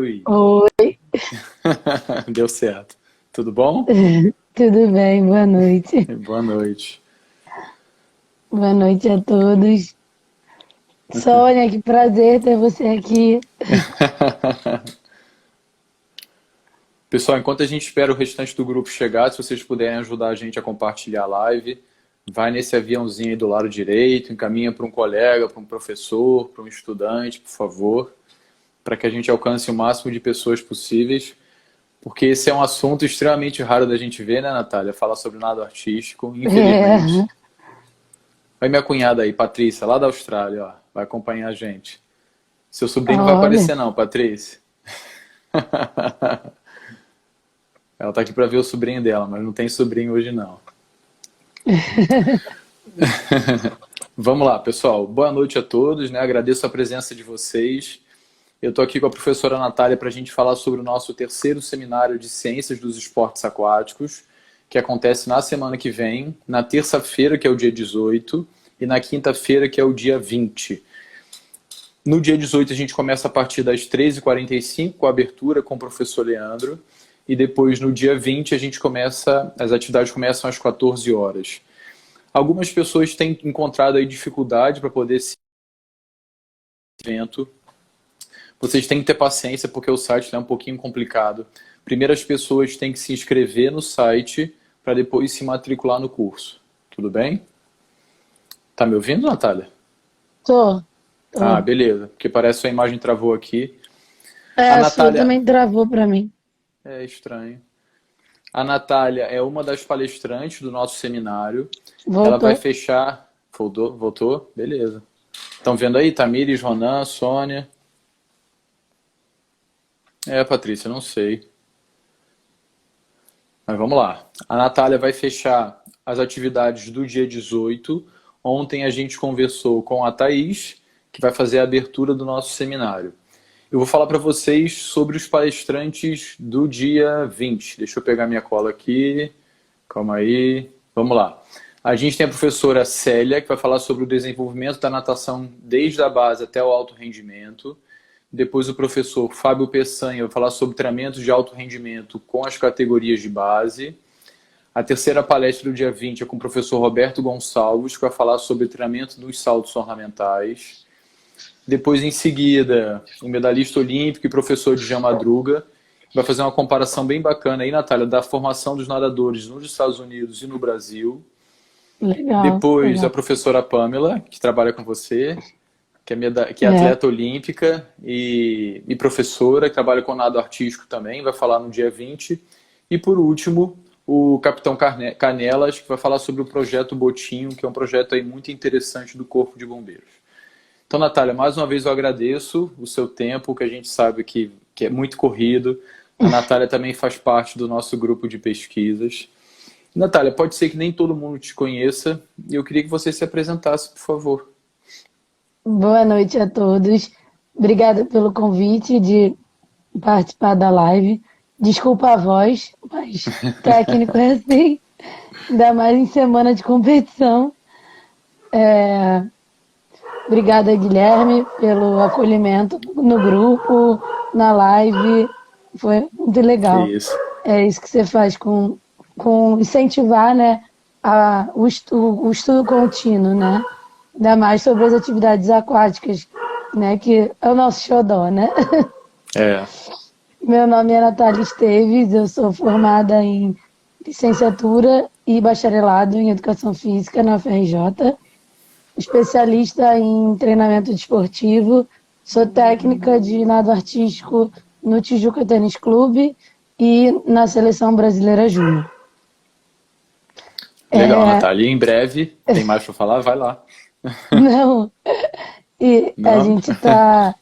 Oi. Oi, Deu certo. Tudo bom? tudo bem? Boa noite. Boa noite. Boa noite a todos. Sônia, que prazer ter você aqui. Pessoal, enquanto a gente espera o restante do grupo chegar, se vocês puderem ajudar a gente a compartilhar a live, vai nesse aviãozinho aí do lado direito, encaminha para um colega, para um professor, para um estudante, por favor, para que a gente alcance o máximo de pessoas possíveis, porque esse é um assunto extremamente raro da gente ver, né, Natália? Falar sobre nado artístico, infelizmente. É, Vai minha cunhada aí, Patrícia, lá da Austrália, ó, vai acompanhar a gente. Seu sobrinho não vai olha, aparecer não, Patrícia. Ela tá aqui para ver o sobrinho dela, mas não tem sobrinho hoje não. Vamos lá, pessoal. Boa noite a todos, né? Agradeço a presença de vocês. Eu estou aqui com a professora Natália para a gente falar sobre o nosso terceiro seminário de Ciências dos Esportes Aquáticos, que acontece na semana que vem, na terça-feira, que é o dia 18, e na quinta-feira, que é o dia 20. No dia 18, a gente começa a partir das 13h45, com a abertura com o professor Leandro, e depois, no dia 20, as atividades começam às 14 horas. Algumas pessoas têm encontrado aí dificuldade para poder se evento. Vocês têm que ter paciência porque o site é um pouquinho complicado. Primeiro as pessoas têm que se inscrever no site para depois se matricular no curso. Tudo bem? Tá me ouvindo, Natália? tô, Ah, tô. beleza. Porque parece que a imagem travou aqui. É, A a sua Natália... também travou pra mim. É estranho. A Natália é uma das palestrantes do nosso seminário. Ela vai Voltou? fechar... Voltou? Voltou? Beleza. Estão vendo aí? Tamires, Ronan, Sônia... Patrícia, não sei. Mas vamos lá. A Natália vai fechar as atividades do dia 18. Ontem a gente conversou com a Thaís, que vai fazer a abertura do nosso seminário. Eu vou falar para vocês sobre os palestrantes do dia 20. Deixa eu pegar minha cola aqui. Calma aí. Vamos lá. A gente tem a professora Célia, que vai falar sobre o desenvolvimento da natação desde a base até o alto rendimento. Depois o professor Fábio Peçanha vai falar sobre treinamentos de alto rendimento com as categorias de base. A terceira palestra do dia 20 é com o professor Roberto Gonçalves, que vai falar sobre treinamento dos saltos ornamentais. Depois, em seguida, o medalhista olímpico e professor Djan Madruga vai fazer uma comparação bem bacana aí, Natália, da formação dos nadadores nos Estados Unidos e no Brasil. Legal, Depois, a legal. professora Pamela, que trabalha com você, que é É, atleta olímpica e professora, que trabalha com nado artístico também, vai falar no dia 20. E por último, o capitão Canelas, que vai falar sobre o projeto Botinho, que é um projeto aí muito interessante do Corpo de Bombeiros. Então, Natália, mais uma vez eu agradeço o seu tempo, que a gente sabe que é muito corrido. A Natália também faz parte do nosso grupo de pesquisas. Natália, pode ser que nem todo mundo te conheça, e eu queria que você se apresentasse, por favor. boa noite a todos. Obrigada pelo convite de participar da live. Desculpa a voz, mas técnico é assim, ainda mais em semana de competição. Obrigada, Guilherme, pelo acolhimento no grupo, na live. Foi muito Que legal. isso. É isso que você faz com incentivar, né, o estudo contínuo, né? Ainda mais sobre as atividades aquáticas, né? Que é o nosso xodó, né? É. Meu nome é Natália Esteves, eu sou formada em licenciatura e bacharelado em Educação Física na UFRJ, especialista em treinamento desportivo, sou técnica de nado artístico no Tijuca Tênis Clube e na Seleção Brasileira Júnior. Legal, É, Natália. E em breve, tem mais para falar? Vai lá. não, e a Não? gente está.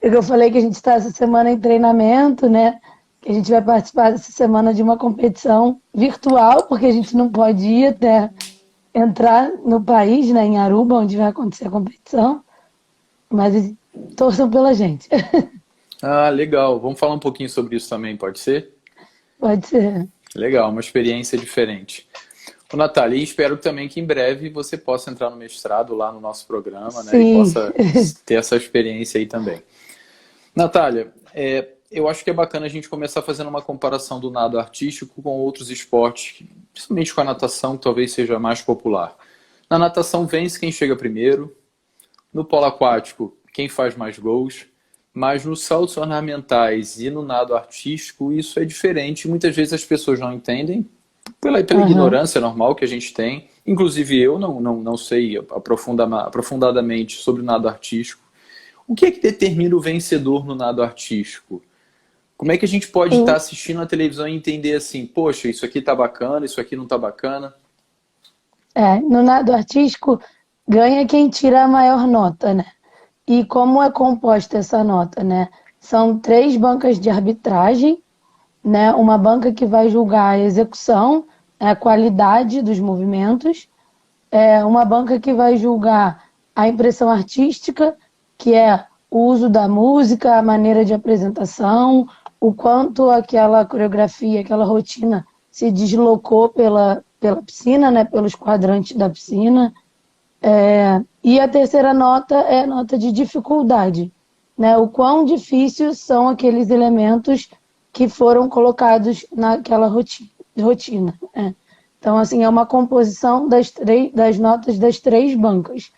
Eu falei que a gente está essa semana em treinamento, né? Que a gente vai participar dessa semana de uma competição virtual, porque a gente não pode ir até entrar no país, né, em Aruba, onde vai acontecer a competição, mas torçam pela gente. Ah, legal. Vamos falar um pouquinho sobre isso também, pode ser? Pode ser. Legal, uma experiência diferente. Ô, Natália, e espero também que em breve você possa entrar no mestrado lá no nosso programa, né? E Sim, possa ter essa experiência aí também. Natália, eu acho que é bacana a gente começar fazendo uma comparação do nado artístico com outros esportes, principalmente com a natação, que talvez seja mais popular. Na natação vence quem chega primeiro, no polo aquático quem faz mais gols, mas nos saltos ornamentais e no nado artístico isso é diferente. Muitas vezes as pessoas não entendem, pela Aham. ignorância normal que a gente tem. Inclusive eu não sei aprofundadamente sobre o nado artístico. O que é que determina o vencedor no nado artístico? Como é que a gente pode estar Em- assistindo a televisão e entender assim, poxa, isso aqui tá bacana, isso aqui não tá bacana? no nado artístico, ganha quem tira a maior nota, né? E como é composta essa nota, né? São três bancas de arbitragem, né? Uma banca que vai julgar a execução, a qualidade dos movimentos, uma banca que vai julgar a impressão artística, que é o uso da música, a maneira de apresentação, o quanto aquela coreografia, aquela rotina se deslocou pela piscina, né? Pelos quadrantes da piscina. E a terceira nota é a nota de dificuldade, né? O quão difíceis são aqueles elementos que foram colocados naquela rotina, né? Então, assim, é uma composição das notas das três bancas.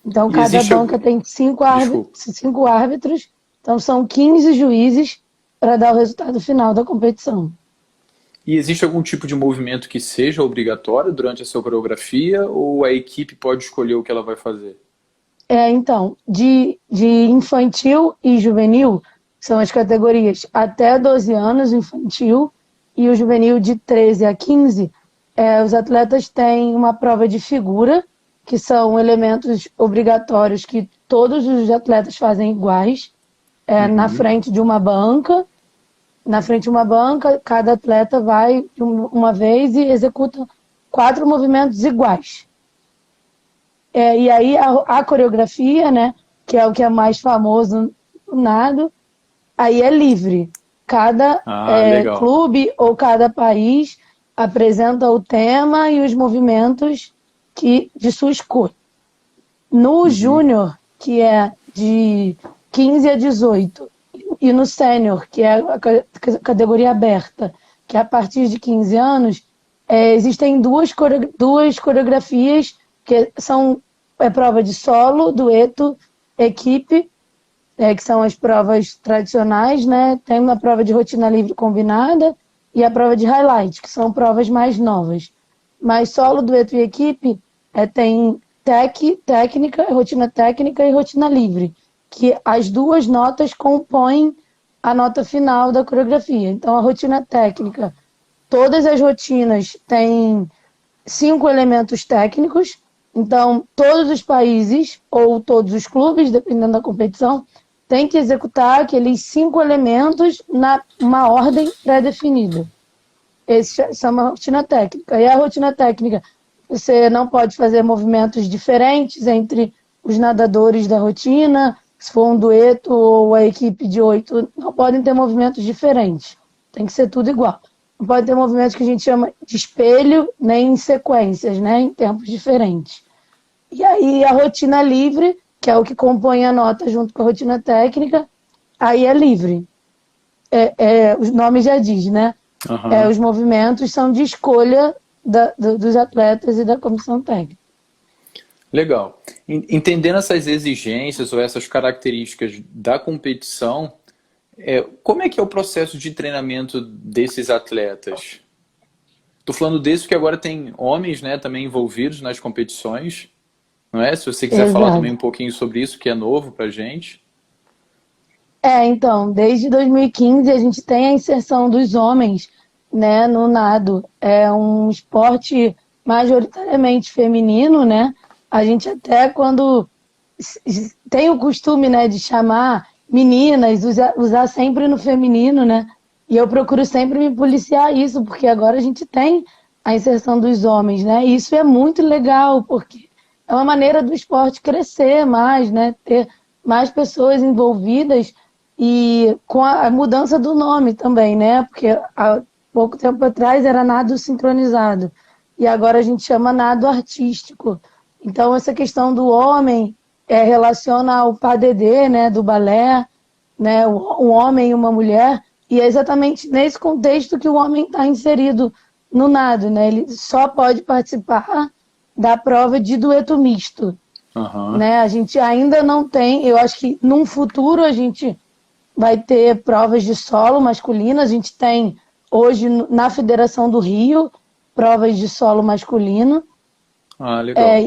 Então, E cada existe banca algum... tem Desculpa. cinco árbitros, então são 15 juízes para dar o resultado final da competição. E existe algum tipo de movimento que seja obrigatório durante a sua coreografia ou a equipe pode escolher o que ela vai fazer? Então, de infantil e juvenil, são as categorias até 12 anos, infantil, e o juvenil de 13 a 15, os atletas têm uma prova de figura, que são elementos obrigatórios que todos os atletas fazem iguais, na Uhum. frente de uma banca. Na frente de uma banca, cada atleta vai uma vez e executa quatro movimentos iguais. E aí a coreografia, né, que é o que é mais famoso no nado, aí é livre. Cada Ah, legal. clube ou cada país apresenta o tema e os movimentos de sua escolha. No Uhum. júnior, que é de 15 a 18, e no sênior, que é a categoria aberta, que é a partir de 15 anos, existem duas coreografias que são prova de solo, dueto, equipe, que são as provas tradicionais, né? Tem uma prova de rotina livre combinada e a prova de highlight, que são provas mais novas. Mas solo, dueto e equipe tem técnica, rotina técnica e rotina livre, que as duas notas compõem a nota final da coreografia. Então, a rotina técnica, todas as rotinas têm 5 elementos técnicos. Então, todos os países ou todos os clubes, dependendo da competição, têm que executar aqueles 5 elementos numa ordem pré-definida. Essa é uma rotina técnica. E a rotina técnica, você não pode fazer movimentos diferentes entre os nadadores da rotina. Se for um dueto ou a equipe de 8, não podem ter movimentos diferentes. Tem que ser tudo igual. Não pode ter movimentos que a gente chama de espelho, nem em sequências, né? Em tempos diferentes. E aí a rotina livre, que é o que compõe a nota junto com a rotina técnica, aí é livre. Os nomes já diz, né? Aham. Os movimentos são de escolha dos atletas e da comissão técnica. Legal. Entendendo essas exigências ou essas características da competição, como é que é o processo de treinamento desses atletas? Estou falando desse porque agora tem homens, né, também envolvidos nas competições, não é? Se você quiser falar também Exato. um pouquinho sobre isso, que é novo pra gente. Então, desde 2015 a gente tem a inserção dos homens, né, no nado. É um esporte majoritariamente feminino, né? A gente até quando tem o costume, né, de chamar meninas, usar sempre no feminino, né? E eu procuro sempre me policiar isso, porque agora a gente tem a inserção dos homens, né? E isso é muito legal, porque é uma maneira do esporte crescer mais, né? Ter mais pessoas envolvidas e com a mudança do nome também, né? Porque há pouco tempo atrás era nado sincronizado e agora a gente chama nado artístico. Então essa questão do homem relaciona ao padedê, né? Do balé, né, um homem e uma mulher, e é exatamente nesse contexto que o homem está inserido no nado, né? Ele só pode participar da prova de dueto misto, Aham. né? A gente ainda não tem, eu acho que num futuro a gente vai ter provas de solo masculino, a gente tem hoje na Federação do Rio provas de solo masculino, Ah, legal.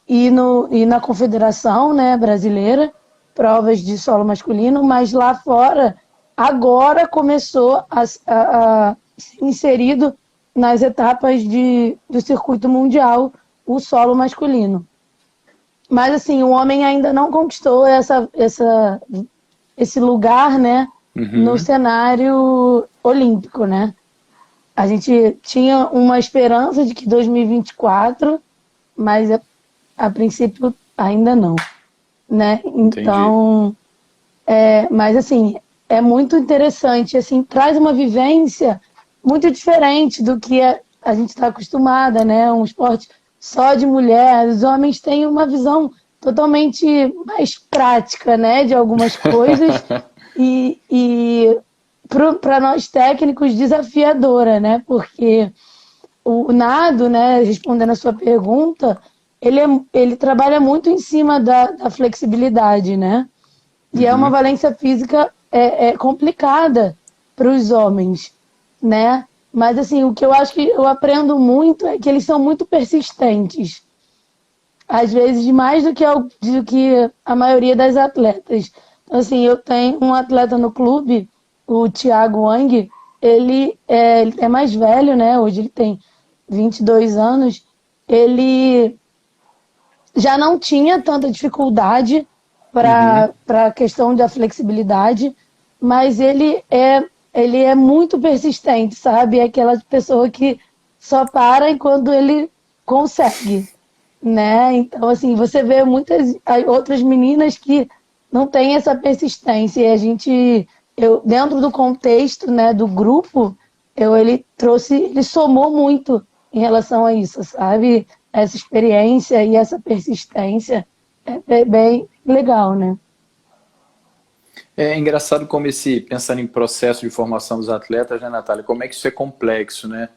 e na Confederação, né, brasileira, provas de solo masculino, mas lá fora agora começou a ser inserido nas etapas do circuito mundial o solo masculino. Mas assim, o homem ainda não conquistou esse lugar, né, no Uhum. cenário olímpico, né? A gente tinha uma esperança de que 2024, mas a princípio ainda não, né? Entendi. Então, mas assim, é muito interessante, assim, traz uma vivência muito diferente do que a gente está acostumada, né? Um esporte só de mulher. Os homens têm uma visão totalmente mais prática, né? De algumas coisas e para nós técnicos desafiadora, né? Porque o nado, né? Respondendo a sua pergunta, ele trabalha muito em cima da flexibilidade, né? E é uma Uhum. valência física complicada para os homens, né? Mas assim, o que eu acho que eu aprendo muito é que eles são muito persistentes, às vezes mais do que a maioria das atletas. Então, assim, eu tenho um atleta no clube, o Thiago Wang, ele é mais velho, né? Hoje ele tem 22 anos. Ele já não tinha tanta dificuldade Uhum. para a questão da flexibilidade, mas ele é muito persistente, sabe? É aquela pessoa que só para enquanto ele consegue, né? Então, assim, você vê muitas outras meninas que não têm essa persistência. E dentro do contexto, né, do grupo, ele somou muito em relação a isso, sabe? Essa experiência e essa persistência é bem legal, né? É engraçado como pensando em processo de formação dos atletas, né, Natália? Como é que isso é complexo, né?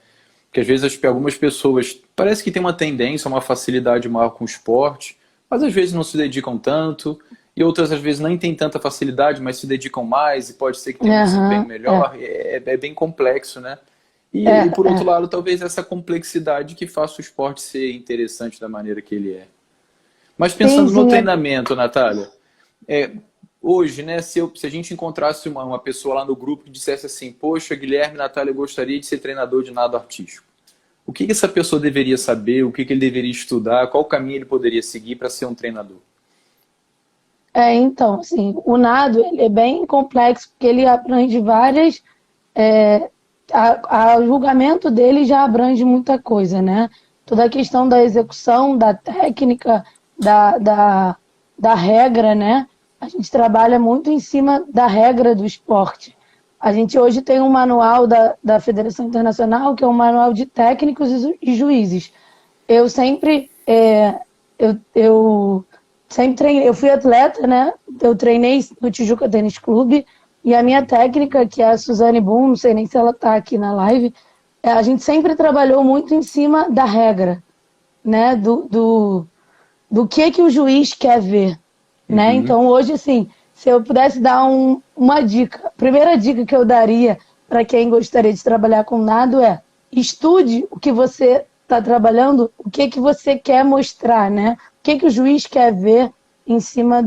Porque às vezes algumas pessoas parece que tem uma tendência, uma facilidade maior com o esporte, mas às vezes não se dedicam tanto, e outras às vezes nem têm tanta facilidade, mas se dedicam mais e pode ser que tenham um desempenho Aham, melhor. É bem complexo, né? E por outro é. lado, talvez essa complexidade que faça o esporte ser interessante da maneira que ele é. Mas Sim, pensando no sim, treinamento, Natália, é, hoje, né, se a gente encontrasse uma pessoa lá no grupo que dissesse assim, poxa, Guilherme, Natália, eu gostaria de ser treinador de nado artístico. O que essa pessoa deveria saber? O que ele deveria estudar? Qual caminho ele poderia seguir para ser um treinador? então, assim, o nado ele é bem complexo porque ele abrange várias. é, o julgamento dele já abrange muita coisa, né? Toda a questão da execução, da técnica, da, da, da regra, né? A gente trabalha muito em cima da regra do esporte. A gente hoje tem um manual da Federação Internacional, que é um manual de técnicos e juízes. Eu sempre, eu sempre treinei, eu fui atleta, né? Eu treinei no Tijuca Tênis Clube e a minha técnica, que é a Suzane Boom, não sei nem se ela está aqui na live, a gente sempre trabalhou muito em cima da regra, né? Do que o juiz quer ver, né? Uhum, Então hoje, assim, se eu pudesse dar uma dica, a primeira dica que eu daria para quem gostaria de trabalhar com nado é estude o que você está trabalhando, o que você quer mostrar, né? O que o juiz quer ver em cima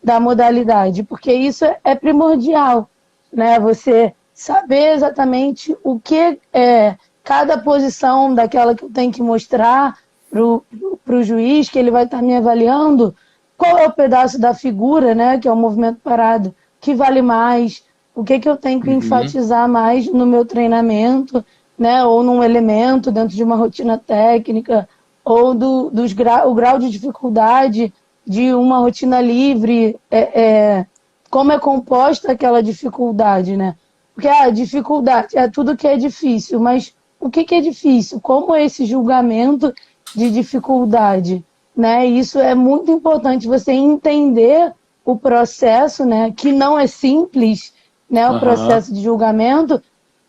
da modalidade, porque isso é primordial, né? Você saber exatamente o que é cada posição daquela que eu tenho que mostrar para o juiz, que ele vai estar me avaliando, qual é o pedaço da figura, né, que é o movimento parado, que vale mais, o que eu tenho que uhum, enfatizar mais no meu treinamento, né, ou num elemento dentro de uma rotina técnica, ou o grau de dificuldade de uma rotina livre, como é composta aquela dificuldade, né? Porque a dificuldade é tudo que é difícil, mas o que é difícil? Como é esse julgamento de dificuldade, né? Isso é muito importante você entender o processo, né, que não é simples, né, o processo de julgamento,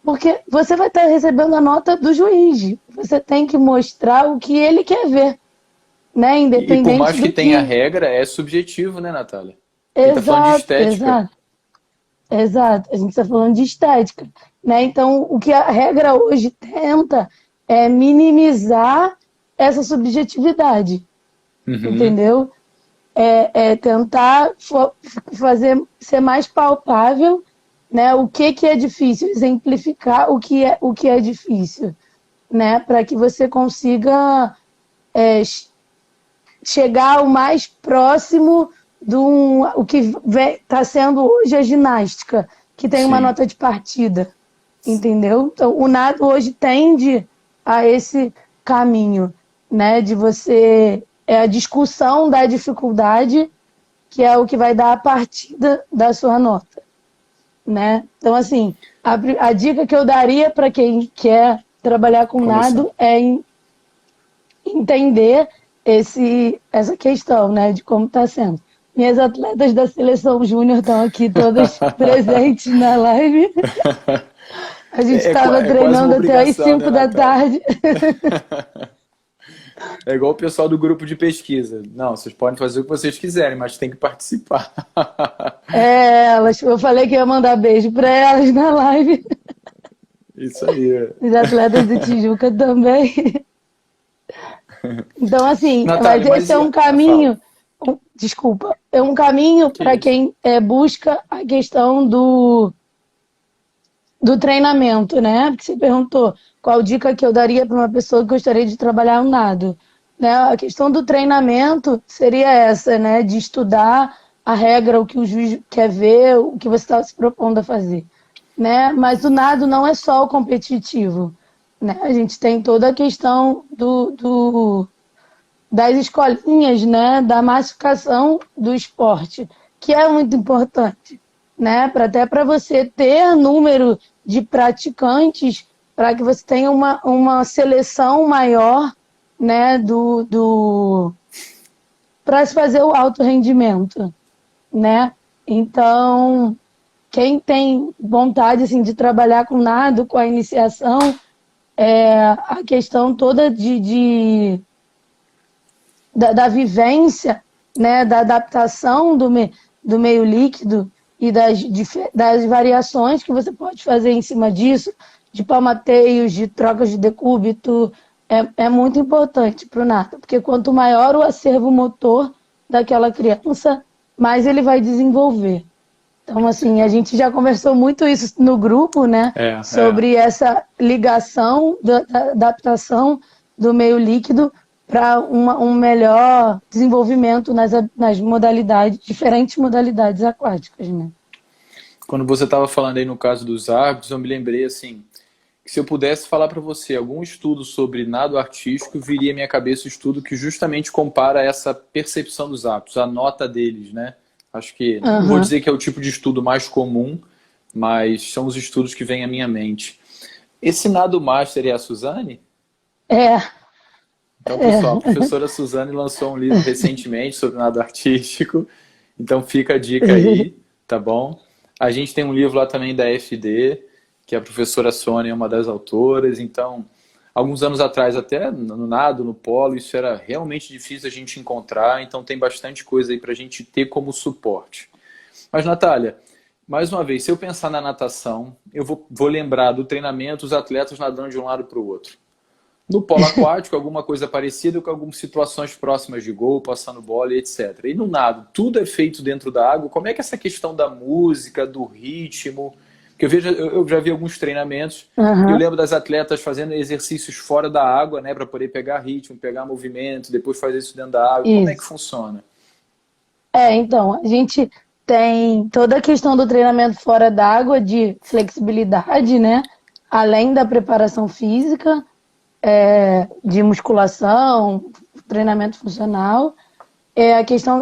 porque você vai estar recebendo a nota do juiz. Você tem que mostrar o que ele quer ver, né, E por mais independente que do tenha que... regra, é subjetivo, né, Natália? A gente tá falando de Exato, estética. exato. Exato, a gente está falando de estética, né? Então, o que a regra hoje tenta é minimizar essa subjetividade, Uhum. entendeu? É tentar fazer ser mais palpável, né? O que é difícil, exemplificar o que é difícil, né? Para que você consiga é, chegar o mais próximo do o que está sendo hoje a ginástica, que tem uma Sim. nota de partida, entendeu? Então, o nado hoje tende a esse caminho, né? De você a discussão da dificuldade, que é o que vai dar a partida da sua nota, né? Então, assim, a dica que eu daria para quem quer trabalhar com Começar. nado é entender essa questão, né, de como está sendo. Minhas atletas da seleção júnior estão aqui todas presentes na live. A gente estava É quase uma treinando até às obrigação, né, 5 da Natália? tarde. É igual o pessoal do grupo de pesquisa. Não, vocês podem fazer o que vocês quiserem, mas tem que participar. Eu falei que ia mandar beijo para elas na live. Isso aí. Os atletas do Tijuca também. Então, assim, mas Natália, esse mas é um fala. caminho, desculpa, é um caminho Que para isso? quem busca a questão do treinamento, né? Porque você perguntou qual dica que eu daria para uma pessoa que gostaria de trabalhar um nado. Né? A questão do treinamento seria essa, né? De estudar a regra, o que o juiz quer ver, o que você está se propondo a fazer. Né? Mas o nado não é só o competitivo. Né? A gente tem toda a questão das escolinhas, né? Da massificação do esporte, que é muito importante, né? Até para você ter número de praticantes, para que você tenha uma seleção maior, né? Para se fazer o alto rendimento, né? Então, quem tem vontade assim, de trabalhar com nado, com a iniciação, a questão toda da vivência, né, da adaptação do meio líquido e das variações que você pode fazer em cima disso, de palmateios, de trocas de decúbito, é muito importante para o nado, porque quanto maior o acervo motor daquela criança, mais ele vai desenvolver. Então, assim, a gente já conversou muito isso no grupo, né? É. Sobre essa ligação da adaptação do meio líquido para um melhor desenvolvimento nas modalidades, diferentes modalidades aquáticas, né? Quando você estava falando aí no caso dos árbitros, eu me lembrei assim, que se eu pudesse falar para você algum estudo sobre nado artístico, viria à minha cabeça o estudo que justamente compara essa percepção dos árbitros, a nota deles, né? Acho que, não vou Aham. dizer que é o tipo de estudo mais comum, mas são os estudos que vêm à minha mente. Esse nado master é a Suzane? É, Então, pessoal, a professora Suzane lançou um livro recentemente sobre nado artístico, então fica a dica aí, tá bom? A gente tem um livro lá também da FD, que a professora Sônia é uma das autoras, então, alguns anos atrás, até no nado, no polo, isso era realmente difícil a gente encontrar, então tem bastante coisa aí para a gente ter como suporte. Mas, Natália, mais uma vez, se eu pensar na natação, eu vou lembrar do treinamento, os atletas nadando de um lado para o outro. No polo aquático, alguma coisa parecida com algumas situações próximas de gol, passando bola e etc. E no nado, tudo é feito dentro da água. Como é que é essa questão da música, do ritmo? Porque eu já vi alguns treinamentos e eu aham. lembro das atletas fazendo exercícios fora da água, né, para poder pegar ritmo, pegar movimento, depois fazer isso dentro da água. Como é que Isso. funciona? Então, a gente tem toda a questão do treinamento fora d'água, de flexibilidade, né? Além da preparação física, de musculação, treinamento funcional.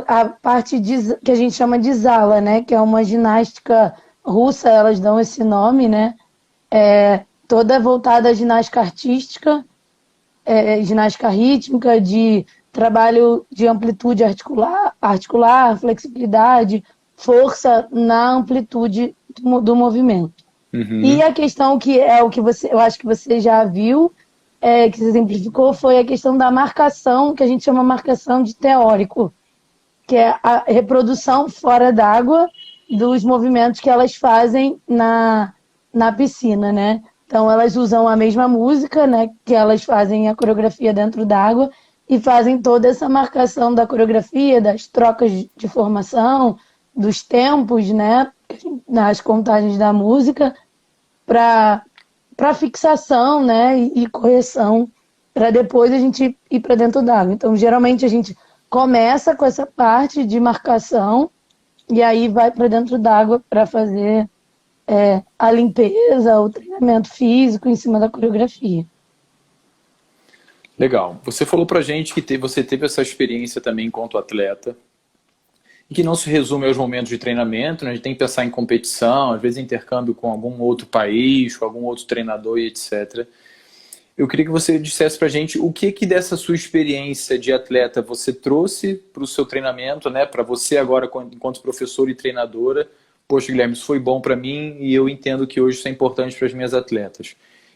A parte que a gente chama de Zala, né? Que é uma ginástica russa, elas dão esse nome, né? Toda voltada à ginástica artística, ginástica rítmica, de trabalho de amplitude articular, flexibilidade, força na amplitude do movimento. E a questão que é o que eu acho que você já viu, que se exemplificou, foi a questão da marcação, que a gente chama marcação de teórico, que é a reprodução fora d'água dos movimentos que elas fazem na piscina, né? Então, elas usam a mesma música, né? Que elas fazem a coreografia dentro d'água e fazem toda essa marcação da coreografia, das trocas de formação, dos tempos, né? Nas contagens da música, para fixação, né? E correção, para depois a gente ir para dentro d'água. Então, geralmente, a gente começa com essa parte de marcação e aí vai para dentro d'água para fazer a limpeza, o treinamento físico em cima da coreografia. Legal. Você falou pra gente que você teve essa experiência também enquanto atleta e que não se resume aos momentos de treinamento, né? A gente tem que pensar em competição, às vezes intercâmbio com algum outro país, com algum outro treinador e etc. Eu queria que você dissesse pra gente o que dessa sua experiência de atleta você trouxe para o seu treinamento, né? Para você agora, enquanto professora e treinadora. Poxa, Guilherme, isso foi bom para mim e eu entendo que hoje isso é importante para as minhas atletas.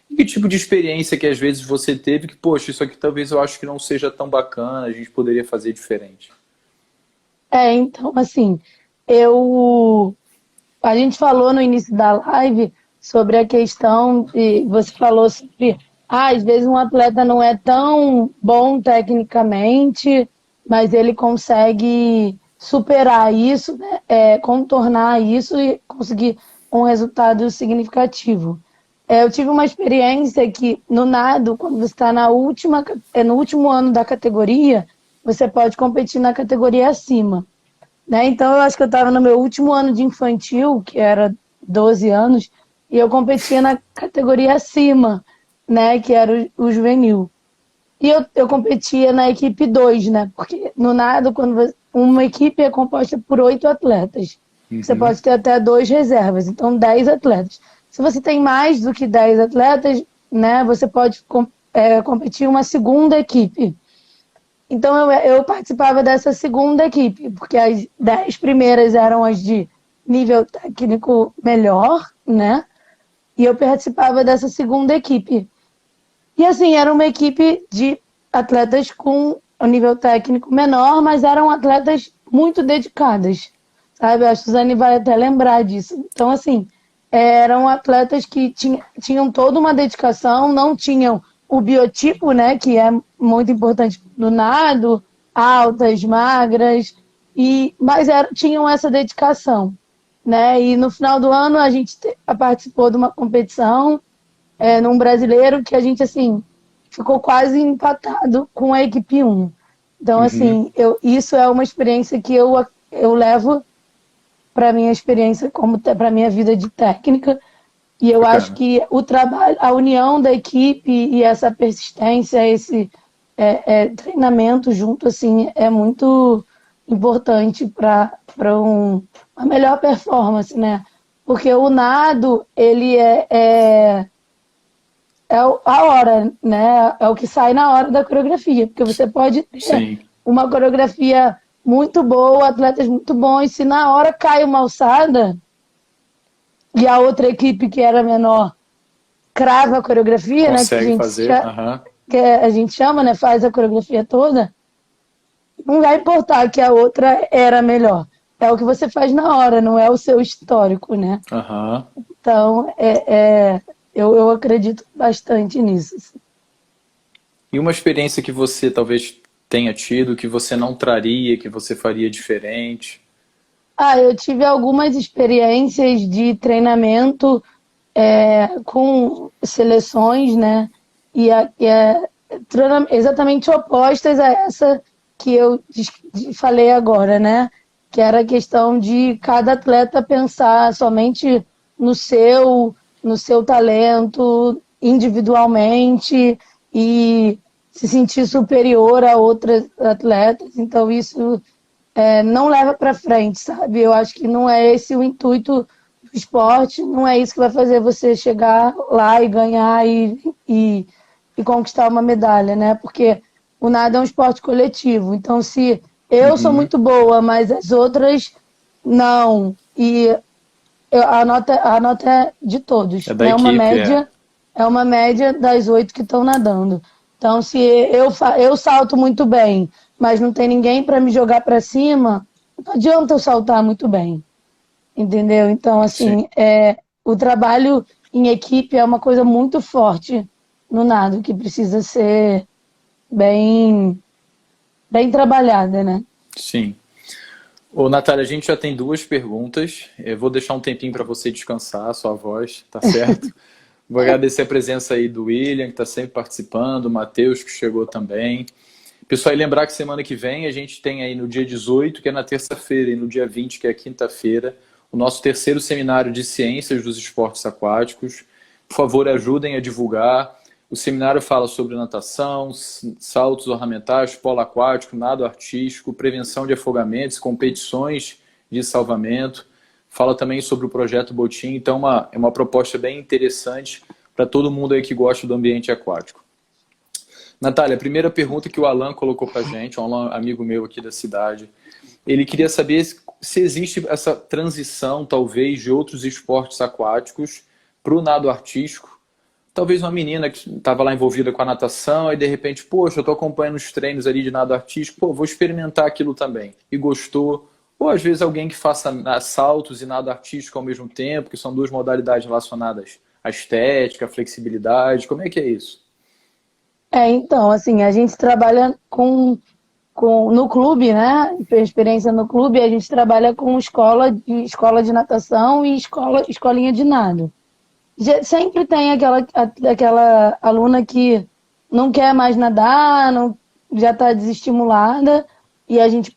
E que tipo de experiência que às vezes você teve que, poxa, isso aqui talvez eu acho que não seja tão bacana, a gente poderia fazer diferente? Então, assim, a gente falou no início da live sobre a questão, e você falou sobre, às vezes um atleta não é tão bom tecnicamente, mas ele consegue superar isso, né, contornar isso e conseguir um resultado significativo. Eu tive uma experiência que no nado, quando você está no último ano da categoria, você pode competir na categoria acima, né? Então eu acho que eu estava no meu último ano de infantil, que era 12 anos, e eu competia na categoria acima, né, que era o juvenil. E eu competia na equipe 2, né? Porque no nado, uma equipe é composta por 8 atletas. Você pode ter até 2 reservas, então 10 atletas. Se você tem mais do que 10 atletas, né, você pode competir uma segunda equipe. Então eu participava dessa segunda equipe, porque as 10 primeiras eram as de nível técnico melhor, né? E eu participava dessa segunda equipe. E assim, era uma equipe de atletas com um nível técnico menor, mas eram atletas muito dedicadas, sabe? A Suzane vai até lembrar disso. Então, assim, eram atletas que tinham toda uma dedicação, não tinham o biotipo, né, que é muito importante no nado, altas, magras, mas tinham essa dedicação, né? E no final do ano a gente participou de uma competição num brasileiro que a gente, assim, ficou quase empatado com a equipe 1. Então, assim, isso é uma experiência que eu levo para minha experiência, como para minha vida de técnica. E eu acho que o trabalho, a união da equipe e essa persistência, esse treinamento junto, assim, é muito importante para uma melhor performance, né? Porque o nado, ele é a hora, né? É o que sai na hora da coreografia. Porque você pode ter uma coreografia muito boa, atletas muito bons, e se na hora cai uma alçada e a outra equipe que era menor crava a coreografia, consegue, né? Que a gente chama, né? Faz a coreografia toda, não vai importar que a outra era melhor. É o que você faz na hora, não é o seu histórico, né? Então, eu acredito bastante nisso. Assim. E uma experiência que você talvez tenha tido, que você não traria, que você faria diferente? Eu tive algumas experiências de treinamento com seleções, né? E exatamente opostas a essa que eu falei agora, né? Que era a questão de cada atleta pensar somente no seu talento individualmente e se sentir superior a outras atletas. Então, isso não leva para frente, sabe? Eu acho que não é esse o intuito do esporte, não é isso que vai fazer você chegar lá e ganhar e conquistar uma medalha, né? Porque o nado é um esporte coletivo. Então, se eu sou Uhum. muito boa, mas as outras não, e a nota é de todos, É da né? equipe, É uma média das 8 que estão nadando. Então, se eu salto muito bem, mas não tem ninguém para me jogar para cima, não adianta eu saltar muito bem, entendeu? Então, Sim. assim, o trabalho em equipe é uma coisa muito forte no nado, que precisa ser bem, bem trabalhada, né? Sim. Ô, Natália, a gente já tem duas perguntas. Eu vou deixar um tempinho para você descansar a sua voz, tá certo? Vou agradecer a presença aí do William, que está sempre participando, o Matheus, que chegou também. Pessoal, e lembrar que semana que vem a gente tem aí no dia 18, que é na terça-feira, e no dia 20, que é quinta-feira, o nosso terceiro seminário de ciências dos esportes aquáticos. Por favor, ajudem a divulgar. O seminário fala sobre natação, saltos ornamentais, polo aquático, nado artístico, prevenção de afogamentos, competições de salvamento. Fala também sobre o projeto Botim. Então, é uma proposta bem interessante para todo mundo aí que gosta do ambiente aquático. Natália, a primeira pergunta que o Alan colocou para a gente, um Alan, amigo meu aqui da cidade, ele queria saber se existe essa transição, talvez, de outros esportes aquáticos para o nado artístico. Talvez uma menina que estava lá envolvida com a natação e de repente, poxa, eu estou acompanhando os treinos ali de nado artístico, pô, vou experimentar aquilo também. E gostou. Ou às vezes alguém que faça saltos e nado artístico ao mesmo tempo, que são duas modalidades relacionadas à estética, à flexibilidade. Como é que é isso? Então, assim, a gente trabalha no clube, né? Experiência no clube, a gente trabalha com escola de natação e escolinha de nado. Sempre tem aquela aluna que não quer mais nadar, não, já está desestimulada, e a gente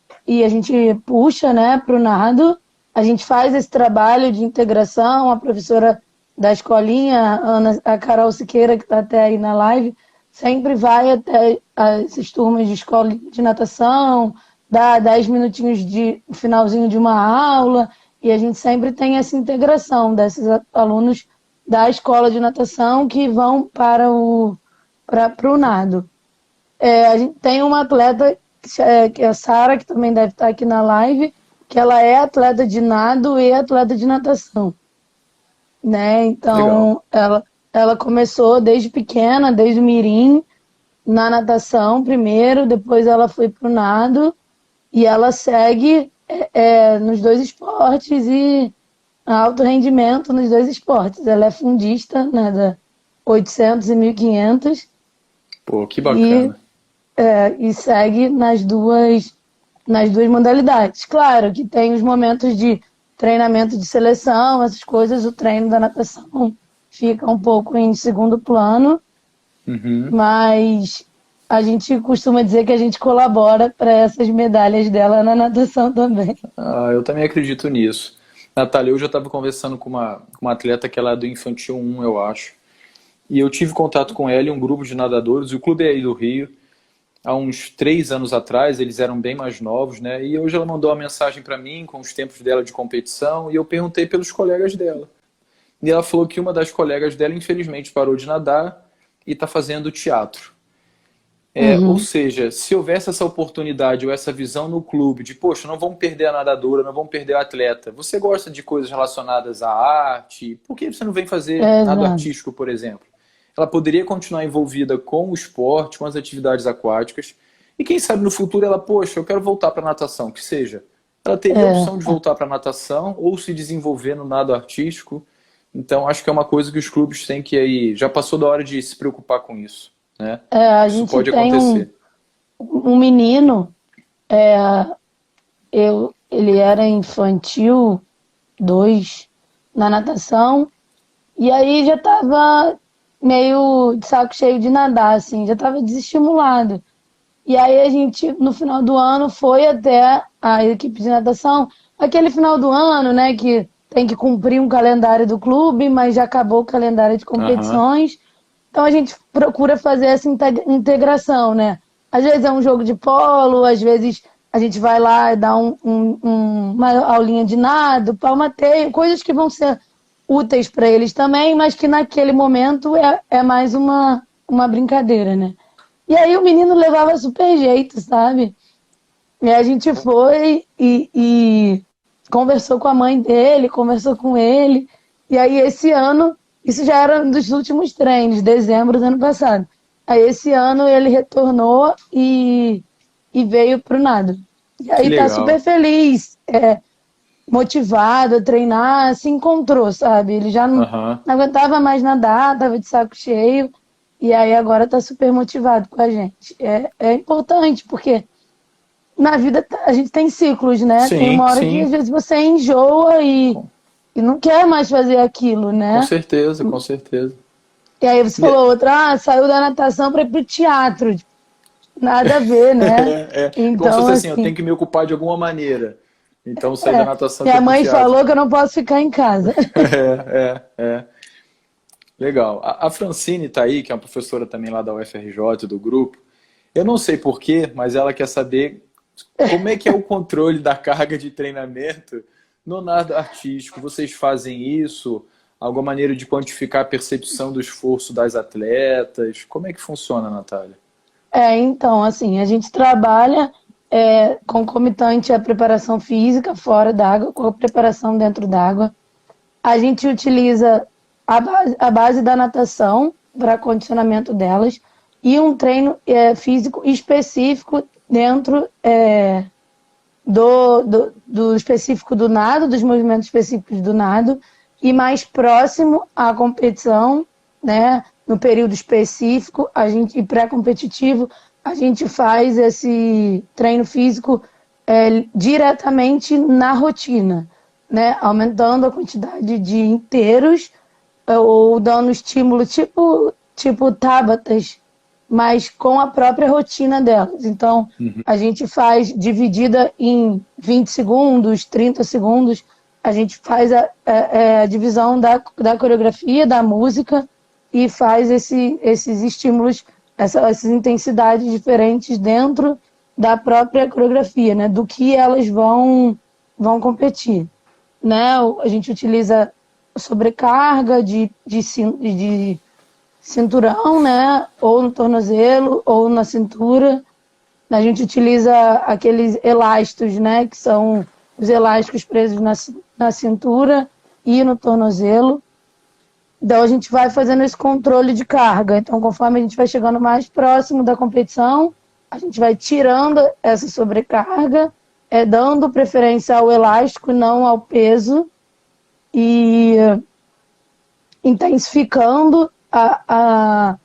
puxa, né, para o nado. A gente faz esse trabalho de integração. A professora da escolinha, a Carol Siqueira, que está até aí na live, sempre vai até essas turmas de escola de natação, dá 10 minutinhos de finalzinho de uma aula, e a gente sempre tem essa integração desses alunos da escola de natação que vão para o nado. A gente tem uma atleta, que é a Sara, que também deve estar aqui na live, que ela é atleta de nado e atleta de natação, né? Legal. Então, ela começou desde pequena, desde o mirim, na natação primeiro, depois ela foi para o nado, e ela segue nos dois esportes e alto rendimento nos dois esportes. Ela é fundista, né, da 800 e 1500 Pô, que e, bacana. e segue nas duas modalidades. Claro que tem os momentos de treinamento de seleção, essas coisas, o treino da natação fica um pouco em segundo plano, Uhum. mas a gente costuma dizer que a gente colabora para essas medalhas dela na natação também. Ah, eu também acredito nisso. Natália, eu já estava conversando com uma atleta que ela é do Infantil 1, eu acho. E eu tive contato com ela e um grupo de nadadores, e o clube é aí do Rio. Há uns 3 anos atrás, eles eram bem mais novos, né? E hoje ela mandou uma mensagem para mim com os tempos dela de competição, e eu perguntei pelos colegas dela. E ela falou que uma das colegas dela, infelizmente, parou de nadar e está fazendo teatro. Ou Uhum. seja, se houvesse essa oportunidade ou essa visão no clube de, poxa, não vamos perder a nadadora, não vamos perder o atleta. Você gosta de coisas relacionadas à arte? Por que você não vem fazer nado Exato. artístico, por exemplo? Ela poderia continuar envolvida com o esporte, com as atividades aquáticas. E quem sabe no futuro ela, poxa, eu quero voltar para a natação, que seja. Ela teria a opção de voltar para a natação ou se desenvolver no nado artístico. Então, acho que é uma coisa que os clubes têm que aí. Já passou da hora de se preocupar com isso, né? A Isso gente pode tem um, acontecer. um menino, ele era infantil 2 na natação, e aí já estava meio de saco cheio de nadar, assim, já estava desestimulado. E aí a gente, no final do ano, foi até a equipe de natação, aquele final do ano, né, que tem que cumprir um calendário do clube, mas já acabou o calendário de Aham. competições. Então a gente procura fazer essa integração, né? Às vezes é um jogo de polo, às vezes a gente vai lá e dá uma aulinha de nado, palmateio, coisas que vão ser úteis para eles também, mas que naquele momento é mais uma brincadeira, né? E aí o menino levava super jeito, sabe? E a gente foi e conversou com a mãe dele, conversou com ele. E aí esse ano, isso já era um dos últimos treinos, dezembro do ano passado. Aí esse ano ele retornou e veio pro nado. E Que aí tá super legal. feliz, motivado a treinar, se encontrou, sabe? Ele já Aham. não aguentava mais nadar, tava de saco cheio. E aí agora tá super motivado com a gente. É importante, porque na vida a gente tem ciclos, né? Tem Sim, uma hora que às sim. vezes você enjoa Com, e não quer mais fazer aquilo, com né? certeza, com certeza. E aí você E falou outra, saiu da natação para ir pro teatro. Tipo, nada a ver, né? como se Então, fosse assim, eu tenho assim, que me ocupar de alguma maneira. Então saí da natação e minha fui pro mãe teatro. falou que eu não posso ficar em casa. É. Legal. A Francine tá aí, que é uma professora também lá da UFRJ, do grupo. Eu não sei por quê, mas ela quer saber como é que é o controle da carga de treinamento no nado artístico. Vocês fazem isso? Alguma maneira de quantificar a percepção do esforço das atletas? Como é que funciona, Natália? Então, assim, a gente trabalha concomitante à preparação física fora d'água, com a preparação dentro d'água. A gente utiliza a base da natação para condicionamento delas e um treino físico específico dentro do específico do nado, dos movimentos específicos do nado, e mais próximo à competição, né? No período específico, a gente, e pré-competitivo, a gente faz esse treino físico diretamente na rotina, né? Aumentando a quantidade de inteiros ou dando estímulo tipo Tabatas, mas com a própria rotina delas. Então, a gente faz dividida em 20 segundos, 30 segundos, a gente faz a divisão da coreografia, da música e faz esses estímulos, essas intensidades diferentes dentro da própria coreografia, né? Do que elas vão competir, né? A gente utiliza sobrecarga de cinturão, né? Ou no tornozelo, ou na cintura. A gente utiliza aqueles elásticos, né? Que são os elásticos presos na cintura e no tornozelo. Então a gente vai fazendo esse controle de carga. Então, conforme a gente vai chegando mais próximo da competição, a gente vai tirando essa sobrecarga, dando preferência ao elástico, não ao peso, e intensificando a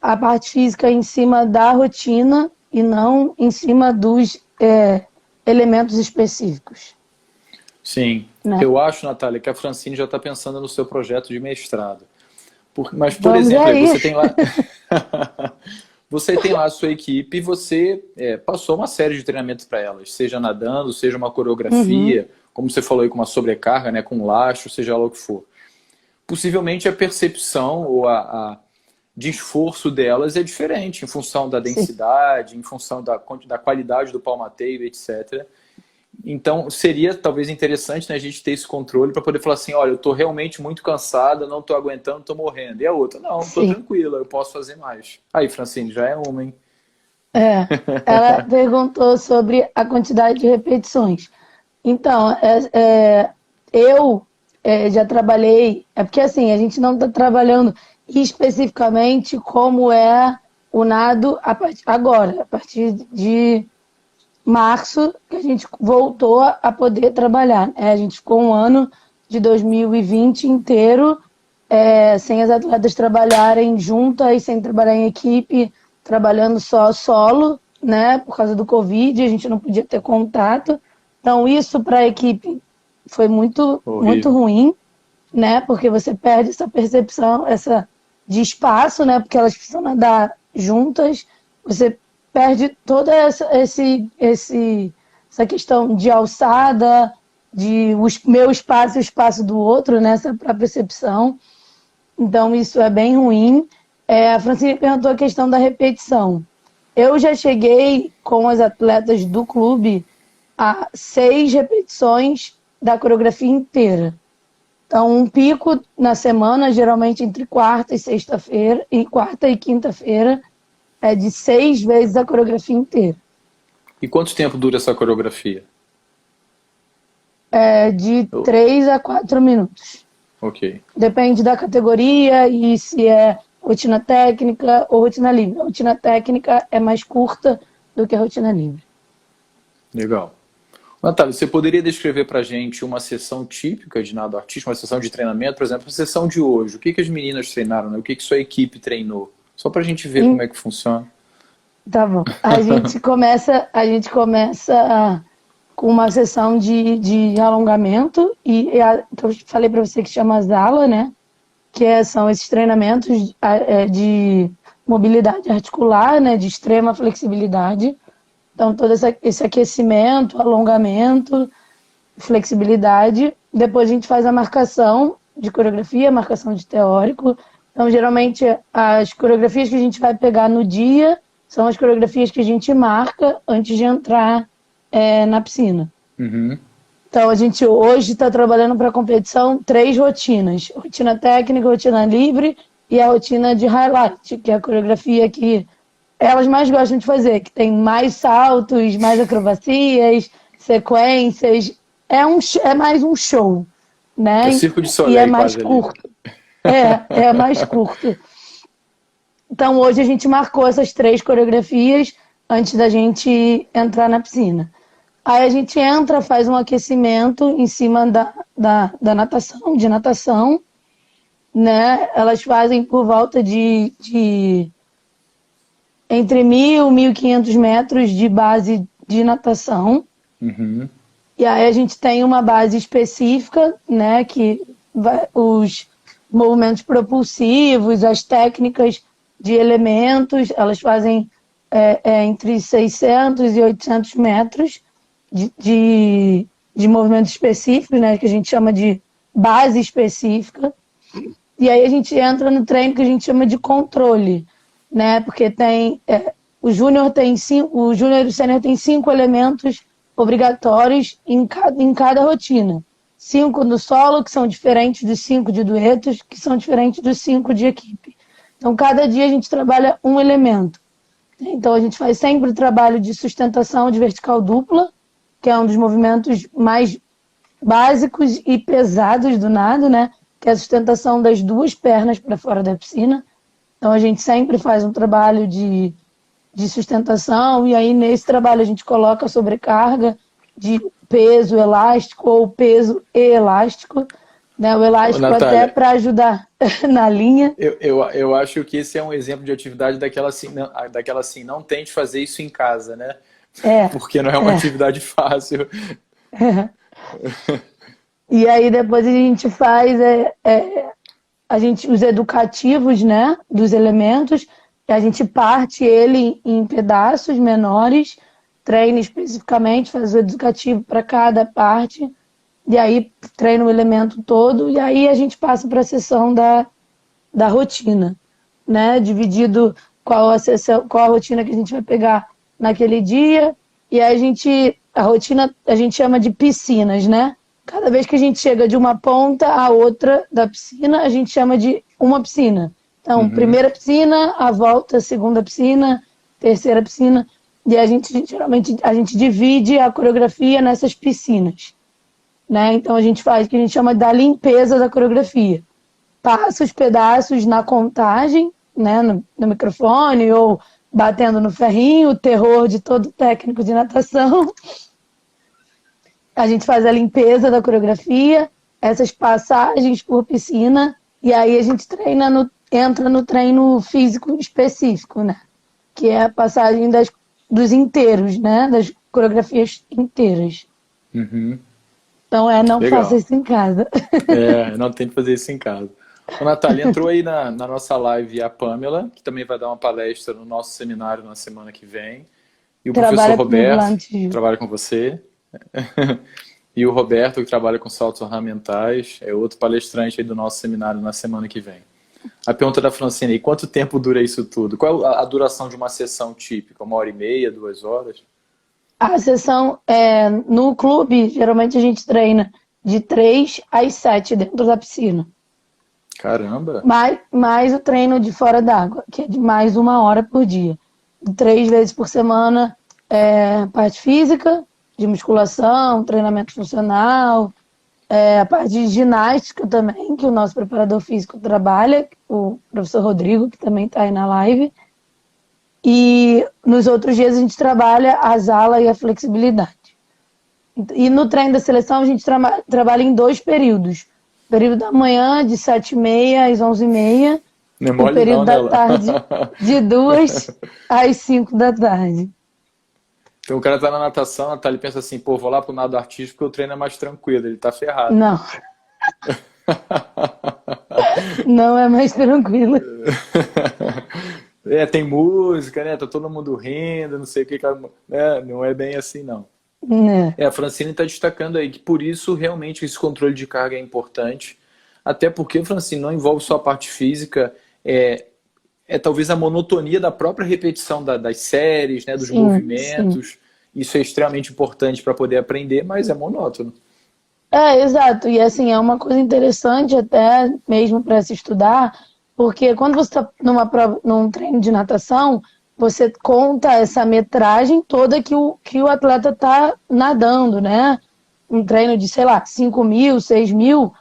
parte física em cima da rotina e não em cima dos elementos específicos, Sim, né? eu acho, Natália, que a Francine já está pensando no seu projeto de mestrado. Mas, por Vamos exemplo, aí aí. você tem lá, você tem lá a sua equipe e você passou uma série de treinamentos para elas, seja nadando, seja uma Uhum. coreografia, como você falou aí, com uma sobrecarga, né, com laço, seja lá o que for. Possivelmente a percepção ou de esforço delas é diferente, em função da Sim, densidade, em função da qualidade do palmateio, etc. Então, seria talvez interessante, né, a gente ter esse controle para poder falar assim, olha, eu estou realmente muito cansada, não estou aguentando, estou morrendo. E a outra, não, estou sim. tranquila, eu posso fazer mais. Aí, Francine, já é uma, hein? É. Ela perguntou sobre a quantidade de repetições. Então, eu já trabalhei. É porque assim, a gente não está trabalhando especificamente como é o nado agora, a partir de março, que a gente voltou a poder trabalhar. A gente ficou um ano de 2020 inteiro sem as atletas trabalharem juntas, sem trabalhar em equipe, trabalhando só solo, né? Por causa do Covid, a gente não podia ter contato. Então, isso para a equipe foi muito, muito Horrível. ruim, né? Porque você perde essa percepção, de espaço, né? Porque elas precisam nadar juntas. Você perde toda essa questão de alçada, de o meu espaço e o espaço do outro, né? Essa própria percepção. Então, isso é bem ruim. A Francine perguntou a questão da repetição. Eu já cheguei com as atletas do clube a 6 repetições da coreografia inteira. Então, um pico na semana, geralmente entre quarta e sexta-feira, e quarta e quinta-feira, é de 6 vezes a coreografia inteira. E quanto tempo dura essa coreografia? É de Oh, 3 a 4 minutos. ok, Depende da categoria e se é rotina técnica ou rotina livre. A rotina técnica é mais curta do que a rotina livre. legal. Natália, você poderia descrever para a gente uma sessão típica de nado artístico, uma sessão de treinamento, por exemplo, a sessão de hoje? O que que as meninas treinaram, né? O que que sua equipe treinou? Só para a gente ver como é que funciona. Tá bom. A gente começa com uma sessão de alongamento que eu falei para você que chama Zala, né? São esses treinamentos de mobilidade articular, né? De extrema flexibilidade. Então, todo esse aquecimento, alongamento, flexibilidade. Depois a gente faz a marcação de coreografia, marcação de teórico. Então, geralmente, as coreografias que a gente vai pegar no dia são as coreografias que a gente marca antes de entrar na piscina. Uhum. Então, a gente hoje está trabalhando para a competição 3 rotinas. Rotina técnica, rotina livre e a rotina de highlight, que é a coreografia que elas mais gostam de fazer, que tem mais saltos, mais acrobacias, sequências. É mais um show, É né? Circo de E é Soleil mais quase ali. curto. É mais curto. Então, hoje a gente marcou essas 3 coreografias antes da gente entrar na piscina. Aí a gente entra, faz um aquecimento em cima da natação, de natação, né? Elas fazem por volta de entre 1.000 e 1.500 metros de base de natação. Uhum. E aí a gente tem uma base específica, né? Os movimentos propulsivos, as técnicas de elementos, elas fazem entre 600 e 800 metros de movimentos específicos, né? Que a gente chama de base específica. E aí a gente entra no treino que a gente chama de controle, né? Porque o júnior e o sênior tem 5 elementos obrigatórios em cada rotina. 5 no solo, que são diferentes dos 5 de duetos, que são diferentes dos 5 de equipe. Então, cada dia a gente trabalha um elemento. Então, a gente faz sempre o trabalho de sustentação de vertical dupla, que é um dos movimentos mais básicos e pesados do nado, né? Que é a sustentação das 2 pernas para fora da piscina. Então, a gente sempre faz um trabalho de sustentação, e aí nesse trabalho a gente coloca a sobrecarga de peso elástico ou peso e elástico, né? O Ô, elástico até Natália, para ajudar na linha. eu acho que esse é um exemplo de atividade daquela assim, não tente fazer isso em casa, né? É, Porque não é uma é. atividade fácil. E aí depois a gente faz os educativos, né, dos elementos, e a gente parte ele em pedaços menores, treina especificamente, faz o educativo para cada parte, e aí treina o elemento todo, e aí a gente passa para a sessão da rotina, né, dividido qual a rotina que a gente vai pegar naquele dia, e aí a rotina a gente chama de piscinas, né? Cada vez que a gente chega de uma ponta à outra da piscina, a gente chama de uma piscina. Então, Uhum. primeira piscina, a volta, segunda piscina, terceira piscina. E geralmente, a gente divide a coreografia nessas piscinas, né? Então, a gente faz o que a gente chama da limpeza da coreografia. Passa os pedaços na contagem, né? No microfone ou batendo no ferrinho, o terror de todo técnico de natação. A gente faz a limpeza da coreografia, essas passagens por piscina, e aí a gente entra no treino físico específico, né? Que é a passagem dos inteiros, né? Das coreografias inteiras. Uhum. Então, não faça Legal. isso em casa. Não tem que fazer isso em casa. Ô, Natália, entrou aí na nossa live a Pamela, que também vai dar uma palestra no nosso seminário na semana que vem. E o professor Trabalha comigo lá Roberto, no que Tiju. trabalha com você. E o Roberto, que trabalha com saltos ornamentais, é outro palestrante aí do nosso seminário na semana que vem. A pergunta da Francine aí, quanto tempo dura isso tudo? Qual é a duração de uma sessão típica? 1h30, 2 horas? A sessão no clube, geralmente a gente treina de 3 às 7 dentro da piscina. Caramba! Mais o treino de fora d'água, que é de mais 1 hora por dia. 3 vezes por semana, parte física, de musculação, treinamento funcional, a parte de ginástica também, que o nosso preparador físico trabalha, o professor Rodrigo, que também está aí na live. E nos outros dias a gente trabalha a sala e a flexibilidade. E no treino da seleção a gente trabalha em 2 períodos. O período da manhã, de 7h30 às 11h30. Não é O mole período não, né, da Lá? tarde, de 2 às 5 da tarde. Então o cara tá na natação, a Natália pensa assim, pô, vou lá pro nado artístico porque o treino é mais tranquilo, ele tá ferrado. Não, não é mais tranquilo. Tem música, né? Tá todo mundo rindo, não sei o que, não é bem assim, não. Né? A Francine está destacando aí que por isso realmente esse controle de carga é importante. Até porque, Francine, não envolve só a parte física, talvez a monotonia da própria repetição das séries, né, dos Sim, sim. movimentos. Isso é extremamente importante para poder aprender, mas é monótono. Exato. E assim, é uma coisa interessante até mesmo para se estudar, porque quando você está num treino de natação, você conta essa metragem toda que o atleta está nadando, né? Um treino de, sei lá, 5.000, 6.000.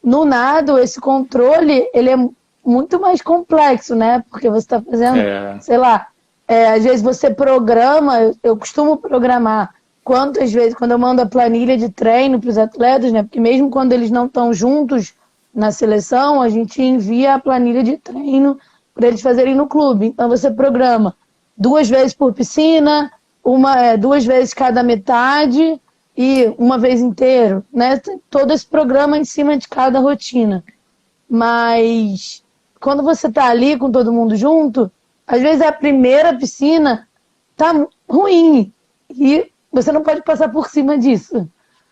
No nado, esse controle, ele é muito mais complexo, né? Porque você está fazendo, É, sei lá, às vezes você programa, eu costumo programar quantas vezes, quando eu mando a planilha de treino para os atletas, né? Porque mesmo quando eles não estão juntos na seleção, a gente envia a planilha de treino para eles fazerem no clube. Então você programa 2 vezes por piscina, 2 vezes cada metade e uma vez inteiro, né? Todo esse programa em cima de cada rotina. Mas quando você tá ali com todo mundo junto, às vezes a primeira piscina tá ruim e você não pode passar por cima disso,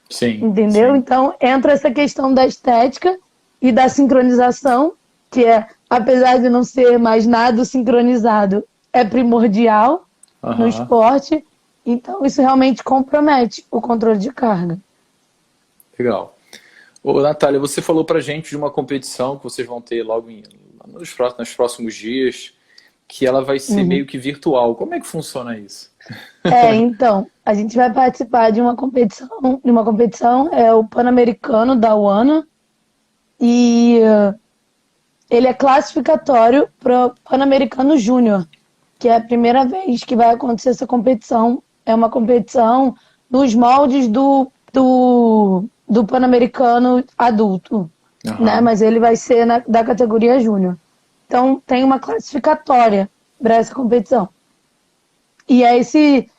sim, entendeu? sim. Então entra essa questão da estética e da sincronização, que apesar de não ser mais nada sincronizado, é primordial no Aham. esporte. Então isso realmente compromete o controle de carga. Legal. Ô, Natália, você falou pra gente de uma competição que vocês vão ter logo nos próximos dias, que ela vai ser Uhum. meio que virtual. Como é que funciona isso? Então, a gente vai participar de uma competição, é o Pan-Americano da UANA, e ele é classificatório para o Pan-Americano Júnior, que é a primeira vez que vai acontecer essa competição. É uma competição nos moldes do Pan-Americano adulto, né? Aham. Mas ele vai ser da categoria Júnior. Então, tem uma classificatória para essa competição. E é esse